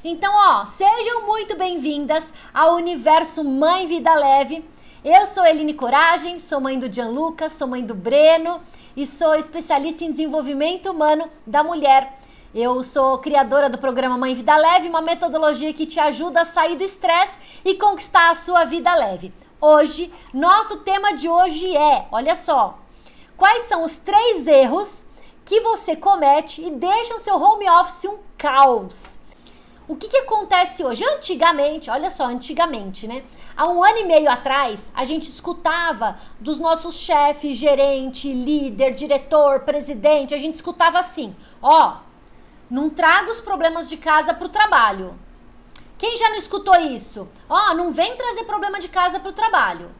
Então, sejam muito bem-vindas ao Universo Mãe Vida Leve. Eu sou Eline Coragem, sou mãe do Gianluca, sou mãe do Breno e sou especialista em desenvolvimento humano da mulher. Eu sou criadora do programa Mãe Vida Leve, uma metodologia que te ajuda a sair do estresse e conquistar a sua vida leve. Hoje, nosso tema de hoje é, olha só, quais são os 3 erros que você comete e deixam seu home office um caos? O que acontece hoje? Antigamente, olha só, antigamente, né? Há 1 ano e meio atrás, a gente escutava dos nossos chefes, gerente, líder, diretor, presidente, a gente escutava assim, não traga os problemas de casa pro trabalho. Quem já não escutou isso? Não vem trazer problema de casa pro trabalho.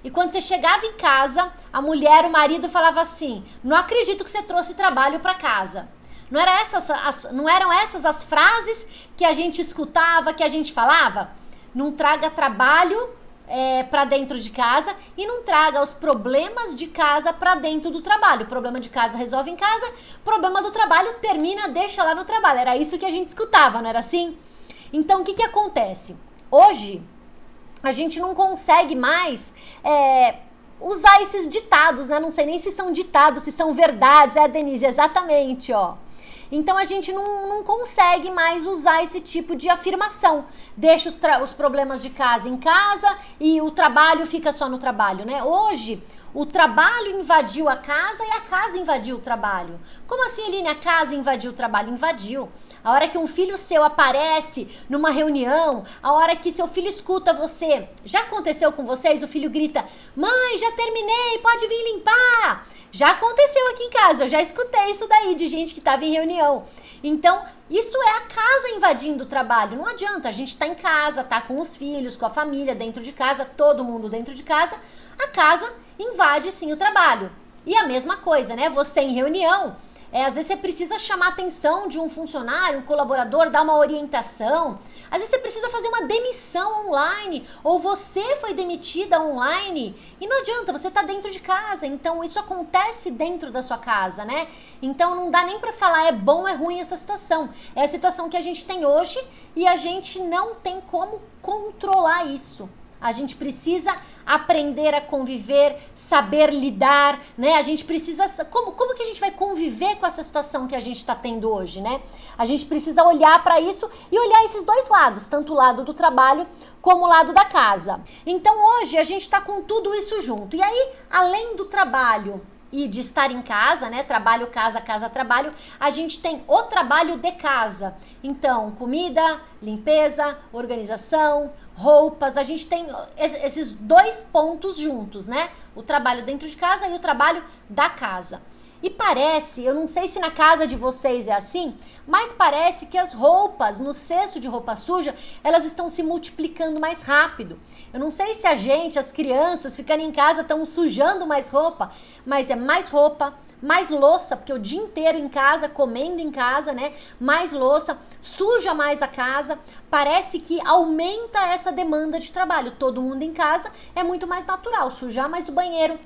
E quando você chegava em casa, a mulher, o marido falava assim, não acredito que você trouxe trabalho para casa. Não eram essas as frases que a gente escutava, que a gente falava? Não traga trabalho para dentro de casa e não traga os problemas de casa para dentro do trabalho. O problema de casa resolve em casa, problema do trabalho termina, deixa lá no trabalho. Era isso que a gente escutava, não era assim? Então, o que acontece? Hoje, a gente não consegue mais usar esses ditados, né? Não sei nem se são ditados, se são verdades. Denise, exatamente, Então, a gente não consegue mais usar esse tipo de afirmação. Deixa os problemas de casa em casa e o trabalho fica só no trabalho, né? Hoje, o trabalho invadiu a casa e a casa invadiu o trabalho. Como assim, Eline, a casa invadiu o trabalho? Invadiu. A hora que um filho seu aparece numa reunião, a hora que seu filho escuta você, já aconteceu com vocês? O filho grita, mãe, já terminei, pode vir limpar. Já aconteceu aqui em casa, eu já escutei isso daí de gente que estava em reunião. Então, isso é a casa invadindo o trabalho. Não adianta, a gente tá em casa, tá com os filhos, com a família, dentro de casa, todo mundo dentro de casa. A casa invade sim o trabalho. E a mesma coisa, né? Você em reunião, às vezes você precisa chamar a atenção de um funcionário, um colaborador, dar uma orientação. Às vezes você precisa fazer uma demissão online, ou você foi demitida online, e não adianta, você tá dentro de casa, então isso acontece dentro da sua casa, né? Então não dá nem pra falar é bom ou é ruim essa situação. É a situação que a gente tem hoje e a gente não tem como controlar isso. A gente precisa aprender a conviver, saber lidar, né? A gente precisa... Como que a gente vai conviver com essa situação que a gente está tendo hoje, né? A gente precisa olhar para isso e olhar esses dois lados, tanto o lado do trabalho como o lado da casa. Então hoje a gente está com tudo isso junto. E aí, além do trabalho e de estar em casa, né? Trabalho, casa, casa, trabalho. A gente tem o trabalho de casa. Então, comida, limpeza, organização, roupas. A gente tem esses 2 pontos juntos, né? O trabalho dentro de casa e o trabalho da casa. E parece, eu não sei se na casa de vocês é assim, mas parece que as roupas no cesto de roupa suja, elas estão se multiplicando mais rápido. Eu não sei se as crianças ficando em casa estão sujando mais roupa, mas é mais roupa, mais louça, porque o dia inteiro em casa, comendo em casa, né? Mais louça, suja mais a casa. Parece que aumenta essa demanda de trabalho. Todo mundo em casa é muito mais natural, sujar mais o banheiro,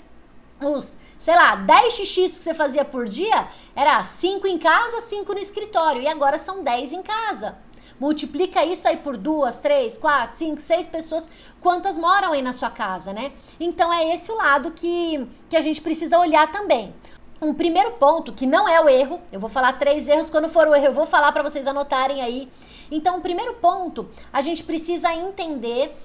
10 xixis que você fazia por dia, era 5 em casa, 5 no escritório, e agora são 10 em casa. Multiplica isso aí por 2, 3, 4, 5, 6 pessoas, quantas moram aí na sua casa, né? Então é esse o lado que a gente precisa olhar também. Um primeiro ponto, que não é o erro, eu vou falar 3 erros, quando for o erro eu vou falar para vocês anotarem aí. Então, o primeiro ponto, a gente precisa entender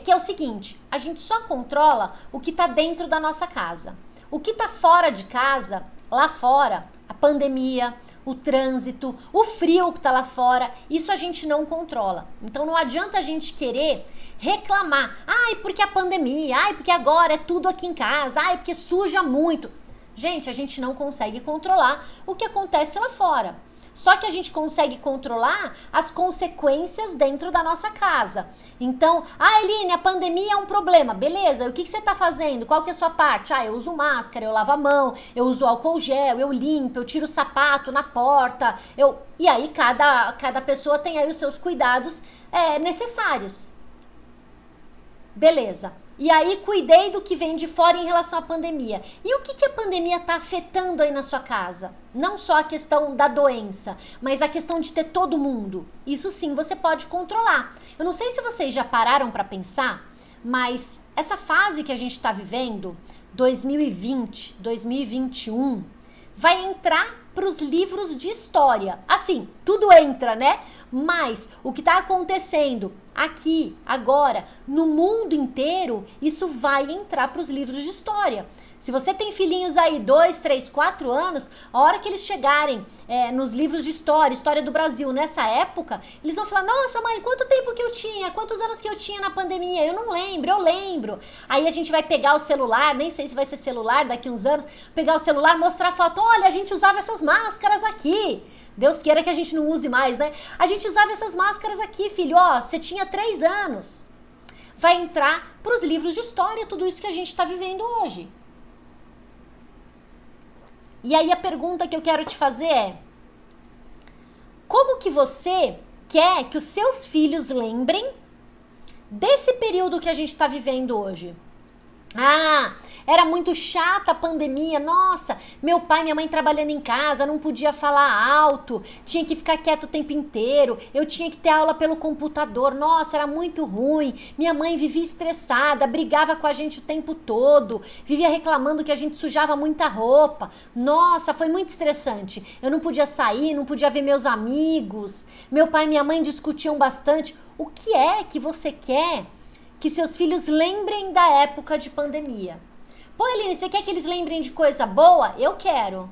que é o seguinte, a gente só controla o que está dentro da nossa casa. O que está fora de casa, lá fora, a pandemia, o trânsito, o frio que está lá fora, isso a gente não controla. Então não adianta a gente querer reclamar. Porque a pandemia, porque agora é tudo aqui em casa, porque suja muito. Gente, a gente não consegue controlar o que acontece lá fora. Só que a gente consegue controlar as consequências dentro da nossa casa. Então, Eline, a pandemia é um problema. Beleza, o que você está fazendo? Qual que é a sua parte? Eu uso máscara, eu lavo a mão, eu uso álcool gel, eu limpo, eu tiro o sapato na porta. E aí, cada pessoa tem aí os seus cuidados necessários. Beleza. E aí cuidei do que vem de fora em relação à pandemia. E o que a pandemia está afetando aí na sua casa? Não só a questão da doença, mas a questão de ter todo mundo. Isso sim você pode controlar. Eu não sei se vocês já pararam para pensar, mas essa fase que a gente está vivendo, 2020, 2021, vai entrar para os livros de história. Assim, tudo entra, né? Mas o que está acontecendo aqui, agora, no mundo inteiro, isso vai entrar para os livros de história. Se você tem filhinhos aí, 2, 3, 4 anos, a hora que eles chegarem nos livros de história do Brasil, nessa época, eles vão falar, nossa mãe, quanto tempo que eu tinha? Quantos anos que eu tinha na pandemia? Eu não lembro, eu lembro. Aí a gente vai pegar o celular, nem sei se vai ser celular daqui uns anos, pegar o celular, mostrar a foto, olha, a gente usava essas máscaras aqui. Deus queira que a gente não use mais, né? A gente usava essas máscaras aqui, filho, ó, você tinha 3 anos. Vai entrar para os livros de história tudo isso que a gente está vivendo hoje. E aí a pergunta que eu quero te fazer é: como que você quer que os seus filhos lembrem desse período que a gente está vivendo hoje? Ah, era muito chata a pandemia, nossa, meu pai e minha mãe trabalhando em casa, não podia falar alto, tinha que ficar quieto o tempo inteiro, eu tinha que ter aula pelo computador, nossa, era muito ruim, minha mãe vivia estressada, brigava com a gente o tempo todo, vivia reclamando que a gente sujava muita roupa, nossa, foi muito estressante, eu não podia sair, não podia ver meus amigos, meu pai e minha mãe discutiam bastante. O que é que você quer que seus filhos lembrem da época de pandemia? Pô, Eline, você quer que eles lembrem de coisa boa? Eu quero.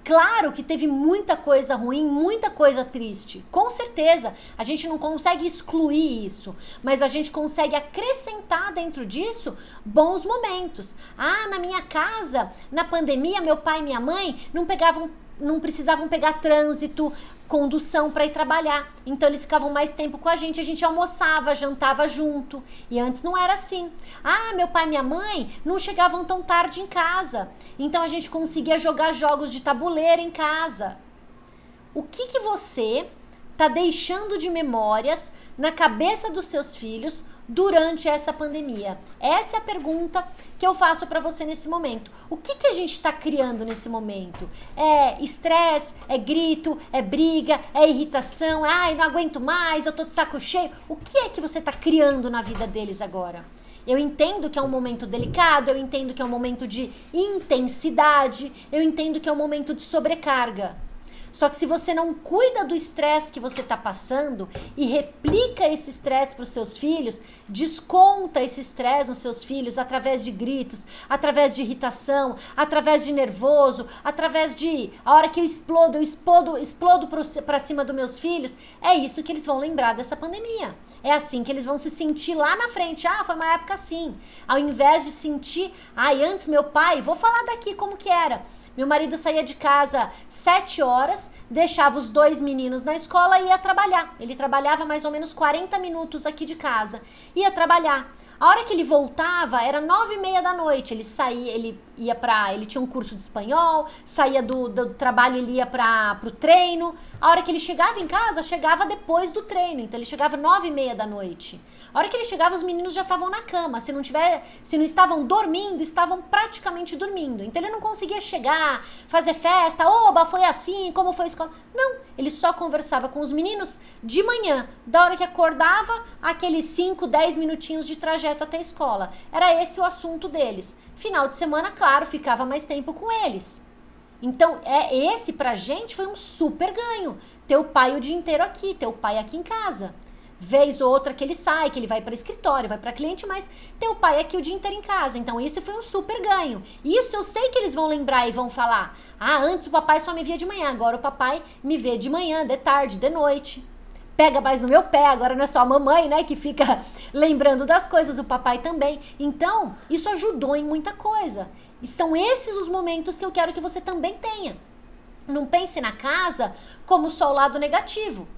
Claro que teve muita coisa ruim, muita coisa triste. Com certeza, a gente não consegue excluir isso, mas a gente consegue acrescentar dentro disso bons momentos. Ah, na minha casa, na pandemia, meu pai e minha mãe não precisavam pegar trânsito, condução para ir trabalhar. Então eles ficavam mais tempo com a gente almoçava, jantava junto. E antes não era assim. Ah, meu pai e minha mãe não chegavam tão tarde em casa. Então a gente conseguia jogar jogos de tabuleiro em casa. O que você tá deixando de memórias na cabeça dos seus filhos durante essa pandemia? Essa é a pergunta que eu faço para você nesse momento. O que a gente está criando nesse momento? É estresse, é grito, é briga, é irritação, ai, não aguento mais, eu tô de saco cheio. O que é que você está criando na vida deles agora? Eu entendo que é um momento delicado, eu entendo que é um momento de intensidade, eu entendo que é um momento de sobrecarga. Só que se você não cuida do estresse que você está passando e replica esse estresse para os seus filhos, desconta esse estresse nos seus filhos através de gritos, através de irritação, através de nervoso, através de a hora que eu explodo para cima dos meus filhos, é isso que eles vão lembrar dessa pandemia. É assim que eles vão se sentir lá na frente. Ah, foi uma época assim. Ao invés de sentir, antes meu pai, vou falar daqui como que era. Meu marido saía de casa 7 horas, deixava os 2 meninos na escola e ia trabalhar. Ele trabalhava mais ou menos 40 minutos aqui de casa. Ia trabalhar. A hora que ele voltava era 9h30 da noite. Ele saía, ele tinha um curso de espanhol, saía do trabalho, ele ia pro treino. A hora que ele chegava em casa, chegava depois do treino. Então ele chegava 9h30 da noite. A hora que ele chegava, os meninos já estavam na cama. Se não estavam dormindo, estavam praticamente dormindo. Então ele não conseguia chegar, fazer festa, oba, foi assim, como foi a escola. Não, ele só conversava com os meninos de manhã. Da hora que acordava, aqueles 5, 10 minutinhos de trajeto até a escola. Era esse o assunto deles. Final de semana, claro, ficava mais tempo com eles. Então, esse pra gente foi um super ganho. Ter o pai o dia inteiro aqui, ter o pai aqui em casa. Vez ou outra que ele sai, que ele vai para escritório, vai para cliente, mas ter o pai aqui o dia inteiro em casa. Então isso foi um super ganho. Isso eu sei que eles vão lembrar e vão falar: ah, antes o papai só me via de manhã, agora o papai me vê de manhã, de tarde, de noite. Pega mais no meu pé, agora não é só a mamãe, né, que fica lembrando das coisas, o papai também. Então, isso ajudou em muita coisa. E são esses os momentos que eu quero que você também tenha. Não pense na casa como só o lado negativo.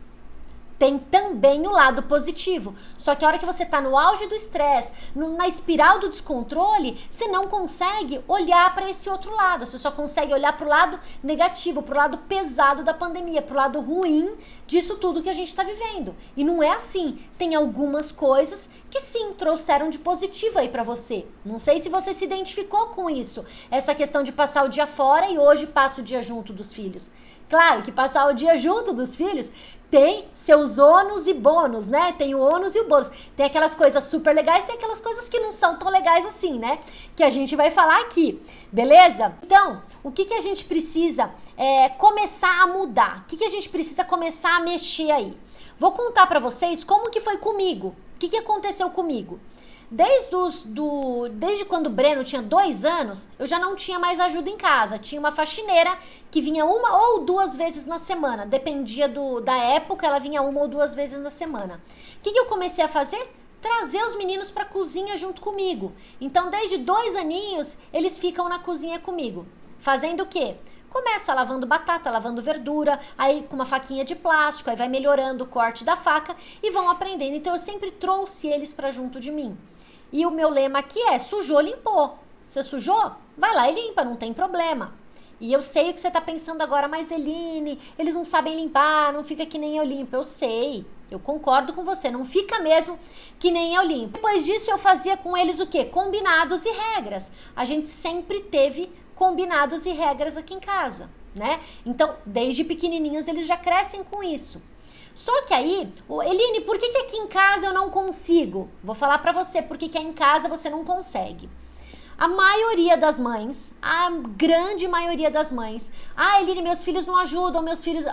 tem também o lado positivo. Só que a hora que você tá no auge do estresse, na espiral do descontrole, você não consegue olhar para esse outro lado. Você só consegue olhar para o lado negativo, para o lado pesado da pandemia, para o lado ruim disso tudo que a gente está vivendo. E não é assim. Tem algumas coisas que sim, trouxeram de positivo aí para você. Não sei se você se identificou com isso. Essa questão de passar o dia fora e hoje passa o dia junto dos filhos. Claro que passar o dia junto dos filhos tem seus ônus e bônus, né? Tem o ônus e o bônus. Tem aquelas coisas super legais, tem aquelas coisas que não são tão legais assim, né? Que a gente vai falar aqui, beleza? Então, o que a gente precisa começar a mudar? O que a gente precisa começar a mexer aí? Vou contar pra vocês como que foi comigo. O que aconteceu comigo? Desde quando o Breno tinha 2 anos, eu já não tinha mais ajuda em casa. Tinha uma faxineira que vinha 1 ou 2 vezes na semana. Dependia da época, ela vinha 1 ou 2 vezes na semana. O que eu comecei a fazer? Trazer os meninos para a cozinha junto comigo. Então, desde 2 aninhos, eles ficam na cozinha comigo. Fazendo o quê? Começa lavando batata, lavando verdura, aí com uma faquinha de plástico, aí vai melhorando o corte da faca e vão aprendendo. Então, eu sempre trouxe eles para junto de mim. E o meu lema aqui é, sujou, limpou. Você sujou? Vai lá e limpa, não tem problema. E eu sei o que você tá pensando agora, mas Eline, eles não sabem limpar, não fica que nem eu limpo. Eu sei, eu concordo com você, não fica mesmo que nem eu limpo. Depois disso eu fazia com eles o quê? Combinados e regras. A gente sempre teve combinados e regras aqui em casa, né? Então, desde pequenininhos eles já crescem com isso. Só que aí, Eline, por que aqui em casa eu não consigo? Vou falar pra você por que em casa você não consegue. A maioria das mães, a grande maioria das mães, Eline, meus filhos não ajudam, meus filhos...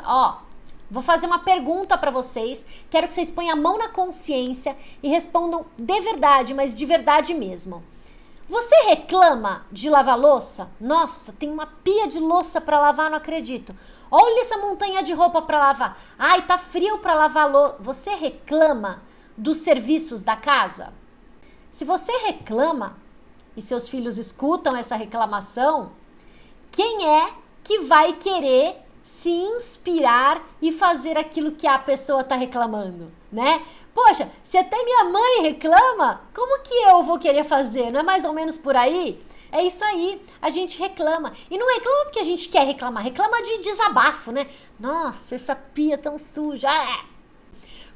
Vou fazer uma pergunta pra vocês, quero que vocês ponham a mão na consciência e respondam de verdade, mas de verdade mesmo. Você reclama de lavar louça? Nossa, tem uma pia de louça pra lavar, não acredito. Olha essa montanha de roupa para lavar. Ai, tá frio para lavar louça. Você reclama dos serviços da casa? Se você reclama e seus filhos escutam essa reclamação, quem é que vai querer se inspirar e fazer aquilo que a pessoa tá reclamando, né? Poxa, se até minha mãe reclama, como que eu vou querer fazer? Não é mais ou menos por aí? É isso aí, a gente reclama. E não reclama porque a gente quer reclamar, reclama de desabafo, né? Nossa, essa pia tão suja.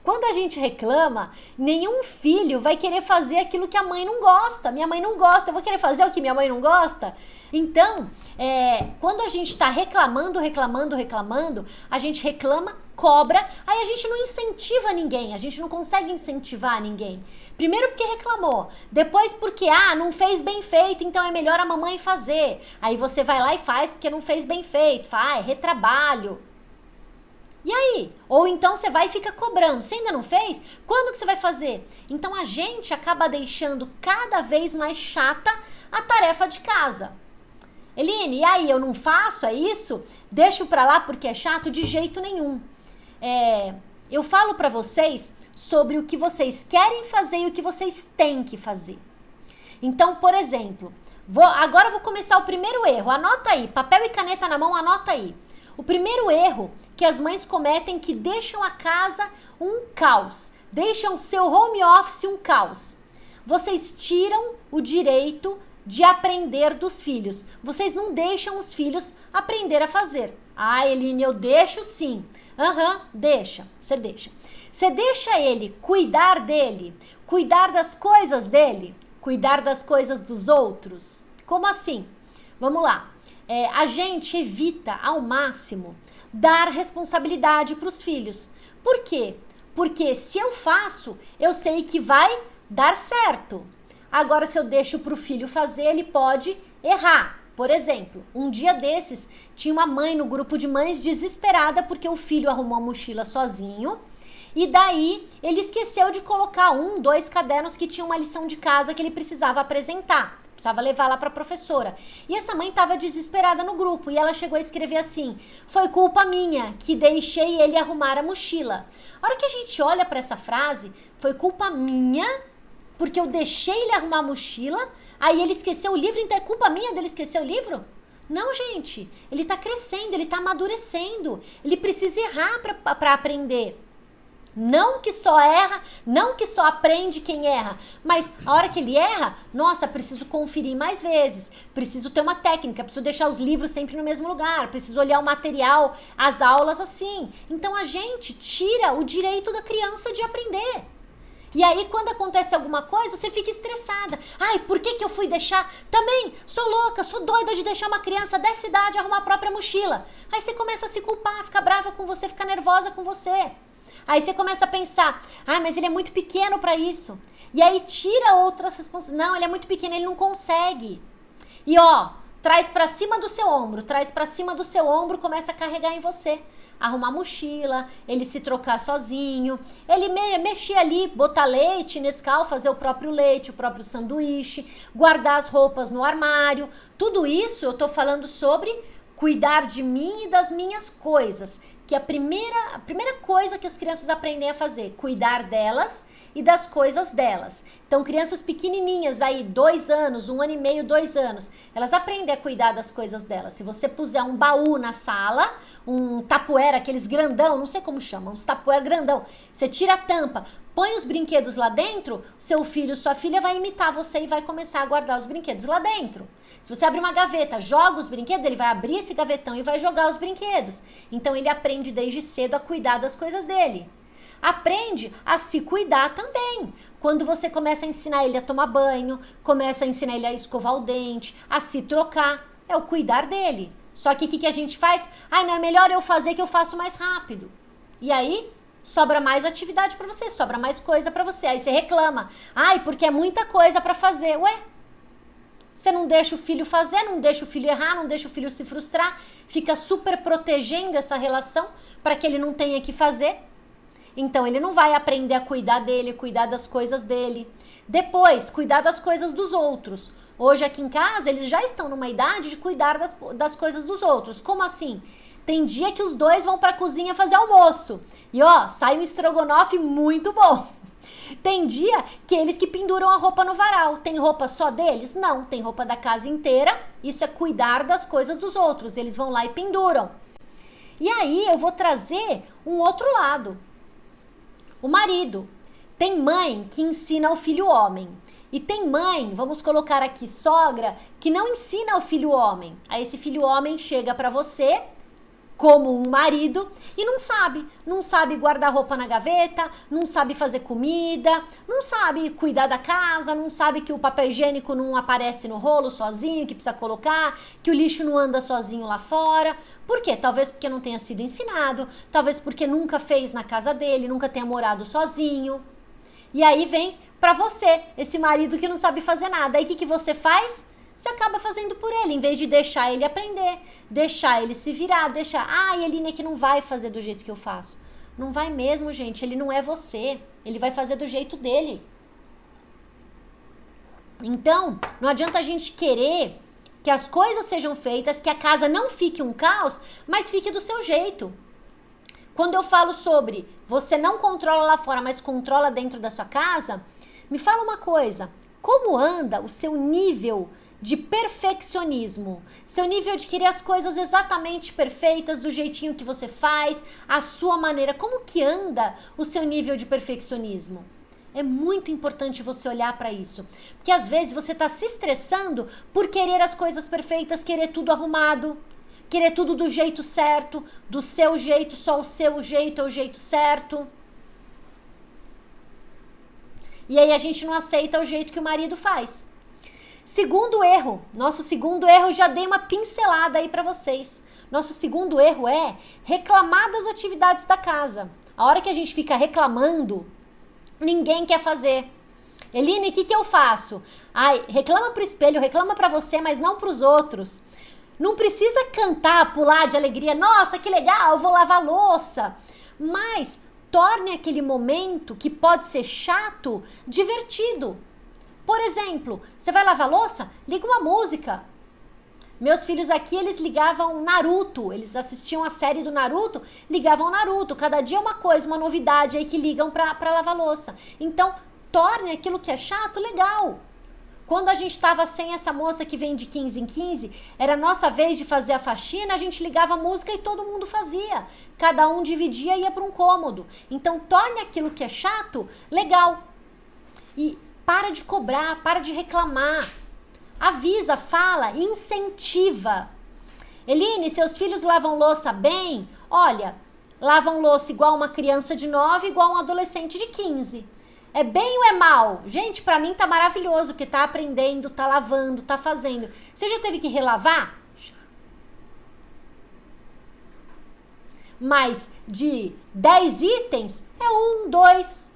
Quando a gente reclama, nenhum filho vai querer fazer aquilo que a mãe não gosta. Minha mãe não gosta, eu vou querer fazer o que minha mãe não gosta? Então, quando a gente está reclamando, a gente reclama, cobra, aí a gente não incentiva ninguém, a gente não consegue incentivar ninguém. Primeiro porque reclamou, depois porque, não fez bem feito, então é melhor a mamãe fazer. Aí você vai lá e faz porque não fez bem feito, fala, é retrabalho. E aí? Ou então você vai e fica cobrando. Você ainda não fez? Quando que você vai fazer? Então a gente acaba deixando cada vez mais chata a tarefa de casa. Eline, e aí, eu não faço, é isso? Deixo pra lá porque é chato? De jeito nenhum. Eu falo pra vocês sobre o que vocês querem fazer e o que vocês têm que fazer. Então, por exemplo, agora eu vou começar o primeiro erro. Anota aí, papel e caneta na mão, anota aí. O primeiro erro que as mães cometem é que deixam a casa um caos. Deixam o seu home office um caos. Vocês tiram o direito de aprender dos filhos. Vocês não deixam os filhos aprender a fazer. Eline, eu deixo sim. Deixa, você deixa. Você deixa ele cuidar dele, cuidar das coisas dele, cuidar das coisas dos outros. Como assim? Vamos lá. A gente evita ao máximo dar responsabilidade para os filhos. Por quê? Porque se eu faço, eu sei que vai dar certo. Agora, se eu deixo para o filho fazer, ele pode errar. Por exemplo, um dia desses, tinha uma mãe no grupo de mães desesperada porque o filho arrumou a mochila sozinho e daí ele esqueceu de colocar 1, 2 cadernos que tinham uma lição de casa que ele precisava apresentar. Precisava levar lá para a professora. E essa mãe estava desesperada no grupo e ela chegou a escrever assim: foi culpa minha que deixei ele arrumar a mochila. A hora que a gente olha para essa frase, foi culpa minha porque eu deixei ele arrumar a mochila, aí ele esqueceu o livro, então é culpa minha dele esquecer o livro? Não, gente, ele tá crescendo, ele tá amadurecendo, ele precisa errar para aprender. Não que só erra, não que só aprende quem erra, mas a hora que ele erra, nossa, preciso conferir mais vezes, preciso ter uma técnica, preciso deixar os livros sempre no mesmo lugar, preciso olhar o material, as aulas assim. Então a gente tira o direito da criança de aprender. E aí, quando acontece alguma coisa, você fica estressada. Ai, por que eu fui deixar? Também, sou louca, sou doida de deixar uma criança dessa idade arrumar a própria mochila. Aí você começa a se culpar, fica brava com você, fica nervosa com você. Aí você começa a pensar, mas ele é muito pequeno para isso. E aí tira outras responsabilidades. Não, ele é muito pequeno, ele não consegue. E traz para cima do seu ombro, começa a carregar em você. Arrumar mochila, ele se trocar sozinho, ele mexer ali, botar leite, Nescau, fazer o próprio leite, o próprio sanduíche, guardar as roupas no armário. Tudo isso eu tô falando sobre cuidar de mim e das minhas coisas, que a primeira coisa que as crianças aprendem a fazer, cuidar delas e das coisas delas. Então, crianças pequenininhas aí, 2 anos, 1 ano e meio, 2 anos, elas aprendem a cuidar das coisas delas. Se você puser um baú na sala, um tapuera, aqueles grandão, não sei como chama, uns tapuera grandão, você tira a tampa, põe os brinquedos lá dentro, seu filho, sua filha vai imitar você e vai começar a guardar os brinquedos lá dentro. Se você abrir uma gaveta, joga os brinquedos, ele vai abrir esse gavetão e vai jogar os brinquedos. Então, ele aprende desde cedo a cuidar das coisas dele. Aprende a se cuidar também. Quando você começa a ensinar ele a tomar banho, começa a ensinar ele a escovar o dente, a se trocar, é o cuidar dele. Só que o que a gente faz? Não é melhor eu fazer que eu faço mais rápido. E aí, sobra mais atividade para você, sobra mais coisa para você. Aí você reclama. Porque é muita coisa para fazer. Ué, você não deixa o filho fazer, não deixa o filho errar, não deixa o filho se frustrar, fica super protegendo essa relação para que ele não tenha que fazer. Então, ele não vai aprender a cuidar dele, cuidar das coisas dele. Depois, cuidar das coisas dos outros. Hoje, aqui em casa, eles já estão numa idade de cuidar das coisas dos outros. Como assim? Tem dia que os dois vão pra cozinha fazer almoço. E, sai um estrogonofe muito bom. Tem dia que eles que penduram a roupa no varal. Tem roupa só deles? Não, tem roupa da casa inteira. Isso é cuidar das coisas dos outros. Eles vão lá e penduram. E aí, eu vou trazer um outro lado. O marido. Tem mãe que ensina o filho homem. E tem mãe, vamos colocar aqui sogra, que não ensina o filho homem. Aí esse filho homem chega pra você, como um marido, e não sabe guardar roupa na gaveta, não sabe fazer comida, não sabe cuidar da casa, não sabe que o papel higiênico não aparece no rolo sozinho, que precisa colocar, que o lixo não anda sozinho lá fora. Por quê? Talvez porque não tenha sido ensinado, talvez porque nunca fez na casa dele, nunca tenha morado sozinho. E aí vem pra você, esse marido que não sabe fazer nada. Aí o que você faz? Você acaba fazendo por ele, em vez de deixar ele aprender, deixar ele se virar, Eline é que não vai fazer do jeito que eu faço. Não vai mesmo, gente, ele não é você, ele vai fazer do jeito dele. Então, não adianta a gente querer que as coisas sejam feitas, que a casa não fique um caos, mas fique do seu jeito. Quando eu falo sobre você não controla lá fora, mas controla dentro da sua casa, me fala uma coisa, como anda o seu nível de perfeccionismo, seu nível de querer as coisas exatamente perfeitas, do jeitinho que você faz, a sua maneira, como que anda o seu nível de perfeccionismo? É muito importante você olhar para isso, porque às vezes você está se estressando por querer as coisas perfeitas, querer tudo arrumado, querer tudo do jeito certo, do seu jeito, só o seu jeito é o jeito certo. E aí a gente não aceita o jeito que o marido faz. Segundo erro, nosso segundo erro, eu já dei uma pincelada aí pra vocês. Nosso segundo erro é reclamar das atividades da casa. A hora que a gente fica reclamando, ninguém quer fazer. Eline, o que eu faço? Reclama pro espelho, reclama pra você, mas não pros outros. Não precisa cantar, pular de alegria. Nossa, que legal, eu vou lavar louça. Mas torne aquele momento que pode ser chato, divertido. Por exemplo, você vai lavar louça? Liga uma música. Meus filhos aqui, eles ligavam Naruto. Eles assistiam a série do Naruto, ligavam Naruto. Cada dia uma coisa, uma novidade aí que ligam pra lavar louça. Então, torne aquilo que é chato legal. Quando a gente estava sem essa moça que vem de 15 em 15, era nossa vez de fazer a faxina, a gente ligava a música e todo mundo fazia. Cada um dividia e ia para um cômodo. Então torne aquilo que é chato legal. E para de cobrar, para de reclamar. Avisa, fala, incentiva. Eline, seus filhos lavam louça bem? Olha, lavam louça igual uma criança de 9, igual um adolescente de 15. É bem ou é mal? Gente, pra mim tá maravilhoso, porque tá aprendendo, tá lavando, tá fazendo. Você já teve que relavar? Mas de 10 itens, é 1, 2.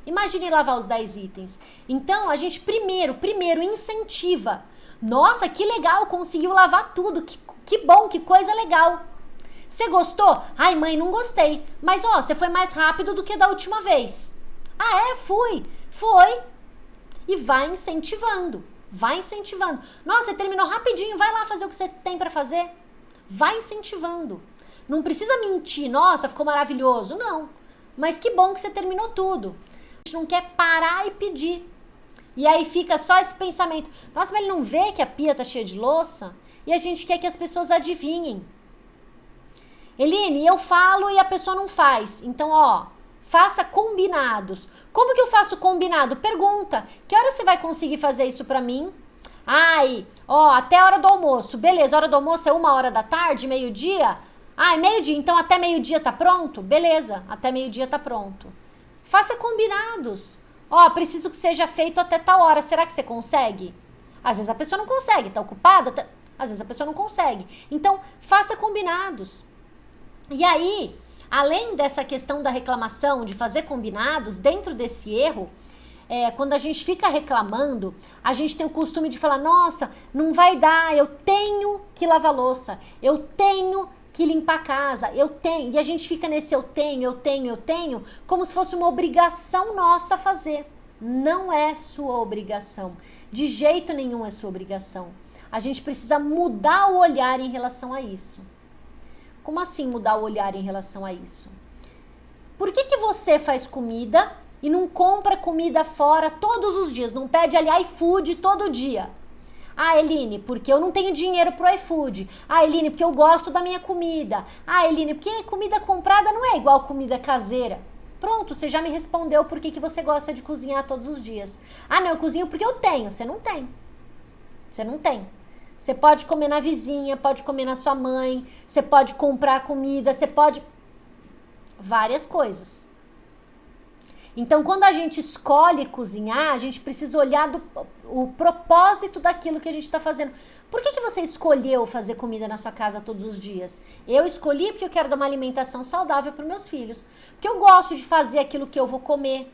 Imagine lavar os 10 itens. Então, a gente primeiro incentiva. Nossa, que legal, conseguiu lavar tudo. Que bom, que coisa legal. Você gostou? Ai, mãe, não gostei. Mas, ó, você foi mais rápido do que da última vez. Ah, é? Fui. Foi. E vai incentivando. Vai incentivando. Nossa, você terminou rapidinho. Vai lá fazer o que você tem pra fazer. Vai incentivando. Não precisa mentir. Nossa, ficou maravilhoso. Não. Mas que bom que você terminou tudo. A gente não quer parar e pedir. E aí fica só esse pensamento. Nossa, mas ele não vê que a pia tá cheia de louça? E a gente quer que as pessoas adivinhem. Eline, eu falo e a pessoa não faz. Então, ó, faça combinados. Como que eu faço combinado? Pergunta. Que hora você vai conseguir fazer isso pra mim? Ai, ó, até a hora do almoço. Beleza, a hora do almoço é 1h da tarde, meio-dia? Ai, meio-dia, então até meio-dia tá pronto? Beleza, até meio-dia tá pronto. Faça combinados. Ó, preciso que seja feito até tal hora. Será que você consegue? Às vezes a pessoa não consegue, tá ocupada? Às vezes a pessoa não consegue. Então, faça combinados. E aí, além dessa questão da reclamação, de fazer combinados, dentro desse erro, quando a gente fica reclamando, a gente tem o costume de falar, nossa, não vai dar, eu tenho que lavar louça, eu tenho que limpar a casa, eu tenho. E a gente fica nesse eu tenho, como se fosse uma obrigação nossa fazer. Não é sua obrigação. De jeito nenhum é sua obrigação. A gente precisa mudar o olhar em relação a isso. Como assim mudar o olhar em relação a isso? Por que você faz comida e não compra comida fora todos os dias? Não pede ali iFood todo dia? Ah, Eline, porque eu não tenho dinheiro pro iFood. Ah, Eline, porque eu gosto da minha comida. Ah, Eline, porque comida comprada não é igual comida caseira. Pronto, você já me respondeu por que você gosta de cozinhar todos os dias. Ah, não, eu cozinho porque eu tenho. Você não tem. Você não tem. Você pode comer na vizinha, pode comer na sua mãe, você pode comprar comida, você pode... Várias coisas. Então, quando a gente escolhe cozinhar, a gente precisa olhar o propósito daquilo que a gente está fazendo. Por que você escolheu fazer comida na sua casa todos os dias? Eu escolhi porque eu quero dar uma alimentação saudável para os meus filhos. Porque eu gosto de fazer aquilo que eu vou comer.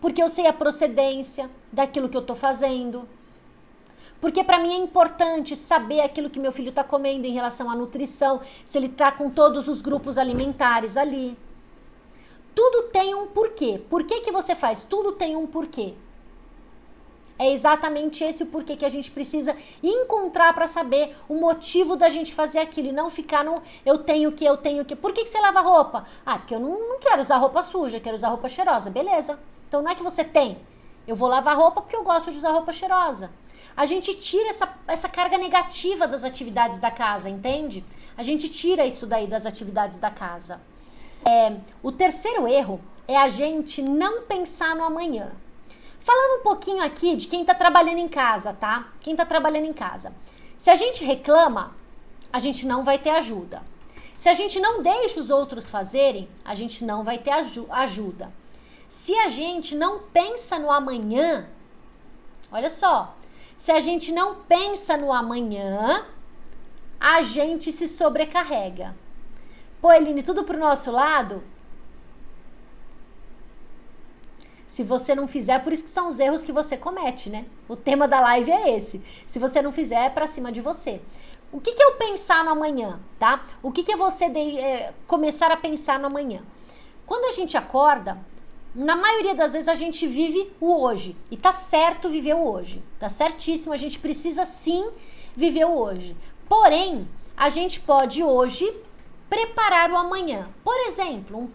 Porque eu sei a procedência daquilo que eu estou fazendo. Porque para mim é importante saber aquilo que meu filho está comendo em relação à nutrição, se ele está com todos os grupos alimentares ali. Tudo tem um porquê. Por que você faz? Tudo tem um porquê. É exatamente esse o porquê que a gente precisa encontrar para saber o motivo da gente fazer aquilo e não ficar no eu tenho que. Por que você lava roupa? Ah, porque eu não quero usar roupa suja, quero usar roupa cheirosa. Beleza. Então não é que você tem. Eu vou lavar roupa porque eu gosto de usar roupa cheirosa. A gente tira essa carga negativa das atividades da casa, entende? A gente tira isso daí das atividades da casa. O terceiro erro é a gente não pensar no amanhã. Falando um pouquinho aqui de quem tá trabalhando em casa, tá? Quem tá trabalhando em casa. Se a gente reclama, a gente não vai ter ajuda. Se a gente não deixa os outros fazerem, a gente não vai ter ajuda. Se a gente não pensa no amanhã, olha só, se a gente não pensa no amanhã, a gente se sobrecarrega. Pô, Eline, tudo pro nosso lado? Se você não fizer, por isso que são os erros que você comete, né? O tema da live é esse. Se você não fizer, é pra cima de você. O que é eu pensar no amanhã, tá? O que é você começar a pensar no amanhã? Quando a gente acorda, na maioria das vezes a gente vive o hoje. E tá certo viver o hoje. Tá certíssimo, a gente precisa sim viver o hoje. Porém, a gente pode hoje preparar o amanhã. Por exemplo,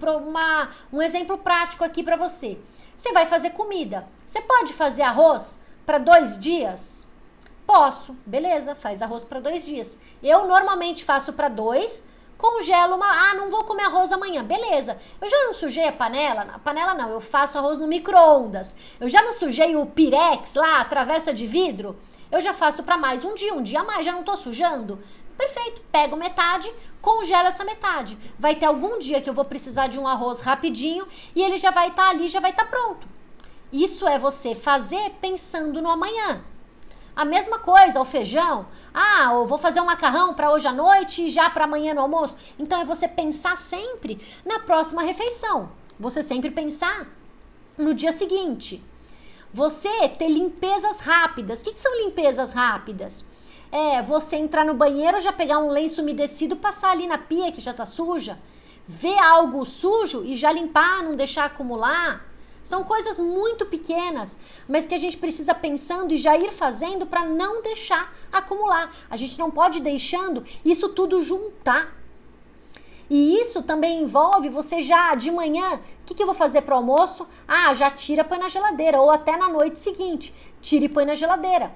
um exemplo prático aqui para você. Você vai fazer comida. Você pode fazer arroz para 2 dias? Posso, beleza, faz arroz para 2 dias. Eu normalmente faço para 2, congelo não vou comer arroz amanhã, beleza. Eu já não sujei a panela? A panela não, eu faço arroz no micro-ondas. Eu já não sujei o pirex lá, a travessa de vidro? Eu já faço para mais um dia a mais, já não tô sujando? Perfeito, pego metade, congelo essa metade. Vai ter algum dia que eu vou precisar de um arroz rapidinho e ele já vai estar ali, já vai estar pronto. Isso é você fazer pensando no amanhã. A mesma coisa, o feijão. Eu vou fazer um macarrão para hoje à noite e já para amanhã no almoço. Então é você pensar sempre na próxima refeição. Você sempre pensar no dia seguinte. Você ter limpezas rápidas. O que são limpezas rápidas? É você entrar no banheiro, já pegar um lenço umedecido, passar ali na pia que já tá suja. Ver algo sujo e já limpar, não deixar acumular. São coisas muito pequenas, mas que a gente precisa pensando e já ir fazendo para não deixar acumular. A gente não pode ir deixando isso tudo juntar. E isso também envolve você já de manhã, o que eu vou fazer para o almoço? Já tira, põe na geladeira, ou até na noite seguinte, tira e põe na geladeira.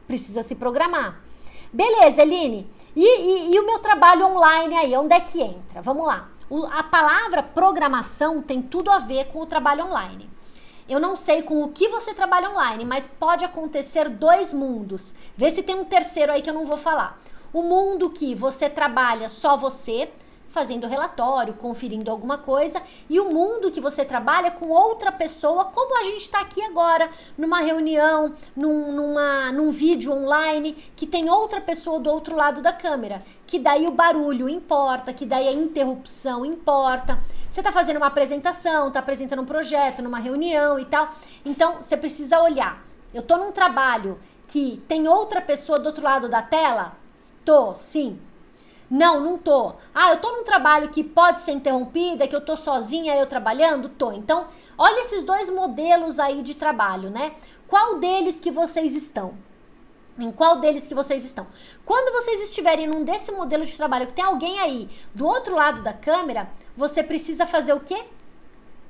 Precisa se programar. Beleza, Eline, e o meu trabalho online aí, onde é que entra? Vamos lá. A palavra programação tem tudo a ver com o trabalho online. Eu não sei com o que você trabalha online, mas pode acontecer 2 mundos. Vê se tem um terceiro aí que eu não vou falar. O mundo que você trabalha só você, fazendo relatório, conferindo alguma coisa, e o mundo que você trabalha com outra pessoa, como a gente está aqui agora, numa reunião, num vídeo online, que tem outra pessoa do outro lado da câmera, que daí o barulho importa, que daí a interrupção importa. Você está fazendo uma apresentação, está apresentando um projeto, numa reunião e tal, então você precisa olhar. Eu estou num trabalho que tem outra pessoa do outro lado da tela? Tô, sim. Não tô. Eu tô num trabalho que pode ser interrompida, que eu tô sozinha, eu trabalhando? Tô. Então, olha esses 2 modelos aí de trabalho, né? Qual deles que vocês estão? Em qual deles que vocês estão? Quando vocês estiverem num desse modelo de trabalho, que tem alguém aí do outro lado da câmera, você precisa fazer o quê?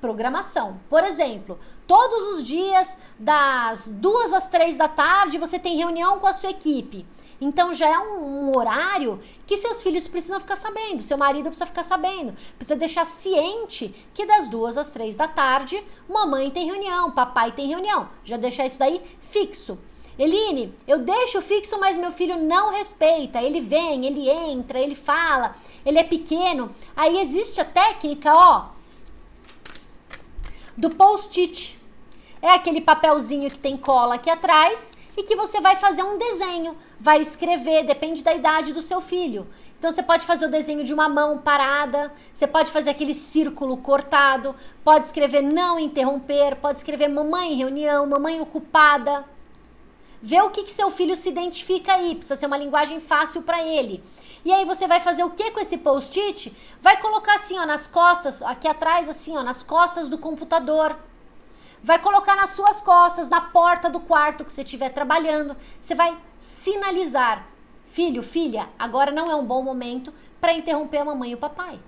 Programação. Por exemplo, todos os dias, das 2 às 3 da tarde, você tem reunião com a sua equipe. Então já é um horário que seus filhos precisam ficar sabendo, seu marido precisa ficar sabendo, precisa deixar ciente que das 2 às 3 da tarde, mamãe tem reunião, papai tem reunião, já deixar isso daí fixo. Eline, eu deixo fixo, mas meu filho não respeita, ele vem, ele entra, ele fala, ele é pequeno. Aí existe a técnica, do post-it. É aquele papelzinho que tem cola aqui atrás e que você vai fazer um desenho, vai escrever, depende da idade do seu filho. Então você pode fazer o desenho de uma mão parada, você pode fazer aquele círculo cortado, pode escrever não interromper, pode escrever mamãe em reunião, mamãe ocupada. Vê o que seu filho se identifica aí, precisa ser uma linguagem fácil para ele. E aí você vai fazer o que com esse post-it? Vai colocar assim, nas costas, aqui atrás assim, nas costas do computador. Vai colocar nas suas costas, na porta do quarto que você estiver trabalhando. Você vai sinalizar. Filho, filha, agora não é um bom momento para interromper a mamãe e o papai.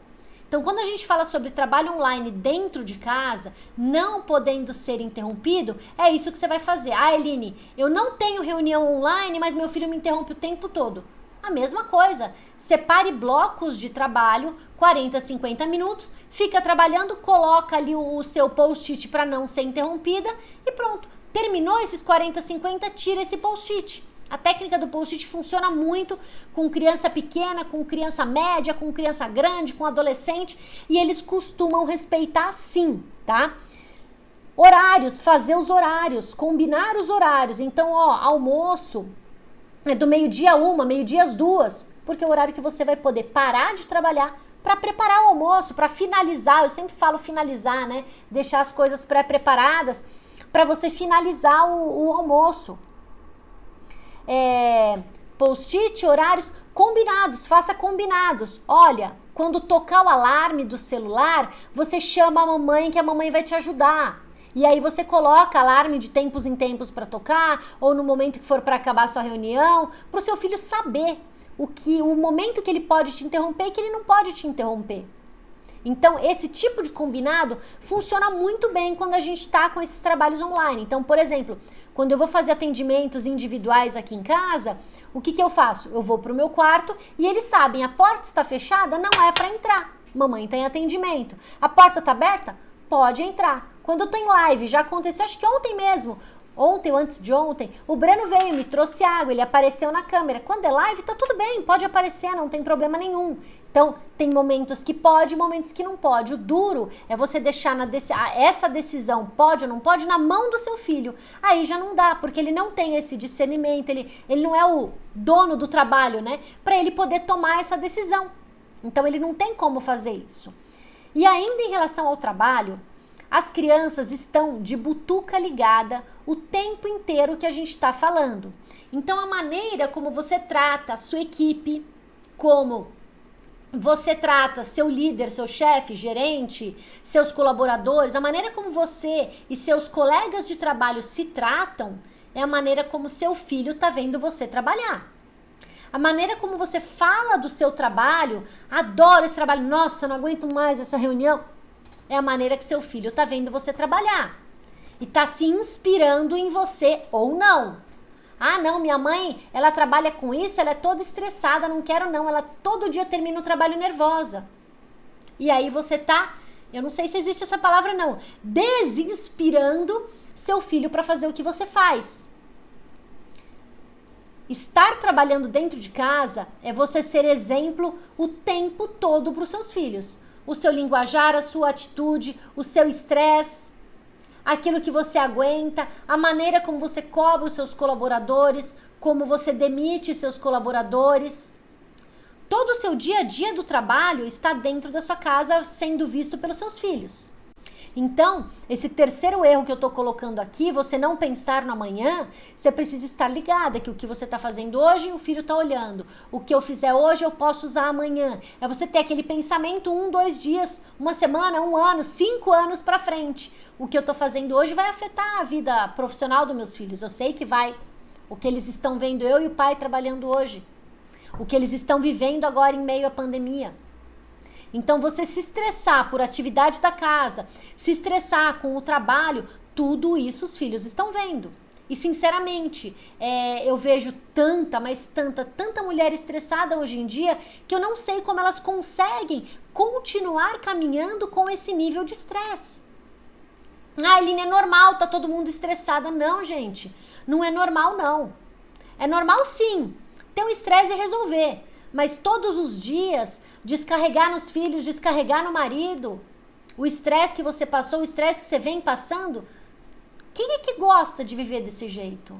Então, quando a gente fala sobre trabalho online dentro de casa, não podendo ser interrompido, é isso que você vai fazer. Eline, eu não tenho reunião online, mas meu filho me interrompe o tempo todo. A mesma coisa. Separe blocos de trabalho, 40, 50 minutos, fica trabalhando, coloca ali o seu post-it para não ser interrompida e pronto. Terminou esses 40, 50, tira esse post-it. A técnica do post-it funciona muito com criança pequena, com criança média, com criança grande, com adolescente, e eles costumam respeitar sim, tá? Horários, fazer os horários, combinar os horários. Então, almoço é do meio-dia a 1, meio-dia às 2, porque é o horário que você vai poder parar de trabalhar para preparar o almoço, para finalizar. Eu sempre falo finalizar, né? Deixar as coisas pré-preparadas para você finalizar o almoço. Post-it, horários combinados, faça combinados. Olha, quando tocar o alarme do celular, você chama a mamãe que a mamãe vai te ajudar. E aí você coloca alarme de tempos em tempos para tocar, ou no momento que for para acabar a sua reunião, para o seu filho saber o momento que ele pode te interromper e que ele não pode te interromper. Então, esse tipo de combinado funciona muito bem quando a gente está com esses trabalhos online. Então, por exemplo, quando eu vou fazer atendimentos individuais aqui em casa, o que eu faço? Eu vou pro meu quarto e eles sabem, a porta está fechada, não é para entrar. Mamãe tem atendimento. A porta tá aberta? Pode entrar. Quando eu tô em live, já aconteceu, acho que ontem mesmo, ontem ou antes de ontem, o Breno veio, me trouxe água, ele apareceu na câmera. Quando é live, tá tudo bem, pode aparecer, não tem problema nenhum. Então, tem momentos que pode, momentos que não pode. O duro é você deixar essa decisão, pode ou não pode, na mão do seu filho. Aí já não dá, porque ele não tem esse discernimento, ele não é o dono do trabalho, né? Para ele poder tomar essa decisão. Então, ele não tem como fazer isso. E ainda em relação ao trabalho, as crianças estão de butuca ligada o tempo inteiro que a gente está falando. Então, a maneira como você trata a sua equipe, como você trata seu líder, seu chefe, gerente, seus colaboradores, a maneira como você e seus colegas de trabalho se tratam é a maneira como seu filho está vendo você trabalhar. A maneira como você fala do seu trabalho, adoro esse trabalho, nossa, eu não aguento mais essa reunião, é a maneira que seu filho está vendo você trabalhar. E está se inspirando em você ou não. Ah, não, minha mãe, ela trabalha com isso, ela é toda estressada, não quero não, ela todo dia termina o trabalho nervosa. E aí você tá, eu não sei se existe essa palavra não, desinspirando seu filho para fazer o que você faz. Estar trabalhando dentro de casa é você ser exemplo o tempo todo para os seus filhos. O seu linguajar, a sua atitude, o seu estresse, aquilo que você aguenta, a maneira como você cobra os seus colaboradores, como você demite seus colaboradores. Todo o seu dia a dia do trabalho está dentro da sua casa sendo visto pelos seus filhos. Então, esse terceiro erro que eu estou colocando aqui, você não pensar no amanhã, você precisa estar ligada que o que você está fazendo hoje, o filho está olhando. O que eu fizer hoje, eu posso usar amanhã. É você ter aquele pensamento 1, 2 dias, uma semana, 1 ano, 5 anos para frente. O que eu estou fazendo hoje vai afetar a vida profissional dos meus filhos. Eu sei que vai. O que eles estão vendo eu e o pai trabalhando hoje. O que eles estão vivendo agora em meio à pandemia. Então, você se estressar por atividade da casa, se estressar com o trabalho, tudo isso os filhos estão vendo. E, sinceramente, eu vejo tanta mulher estressada hoje em dia que eu não sei como elas conseguem continuar caminhando com esse nível de estresse. Ah, Eline, é normal, tá todo mundo estressada. Não, gente, não é normal, não. É normal, sim, ter um estresse e resolver. Mas todos os dias, descarregar nos filhos, descarregar no marido, o estresse que você passou, o estresse que você vem passando, quem é que gosta de viver desse jeito?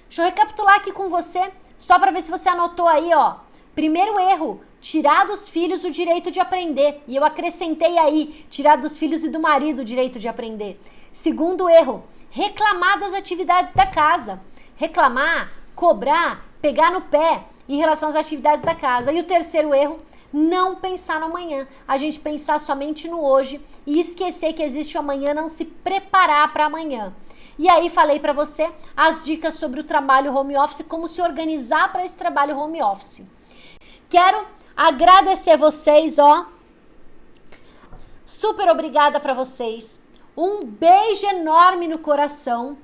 Deixa eu recapitular aqui com você, só para ver se você anotou aí, ó. Primeiro erro, tirar dos filhos o direito de aprender. E eu acrescentei aí, tirar dos filhos e do marido o direito de aprender. Segundo erro, reclamar das atividades da casa. Reclamar, cobrar, pegar no pé em relação às atividades da casa. E o terceiro erro, não pensar no amanhã. A gente pensar somente no hoje e esquecer que existe o amanhã, não se preparar para amanhã. E aí falei para você as dicas sobre o trabalho home office, como se organizar para esse trabalho home office. Quero agradecer vocês, ó. Super obrigada para vocês. Um beijo enorme no coração.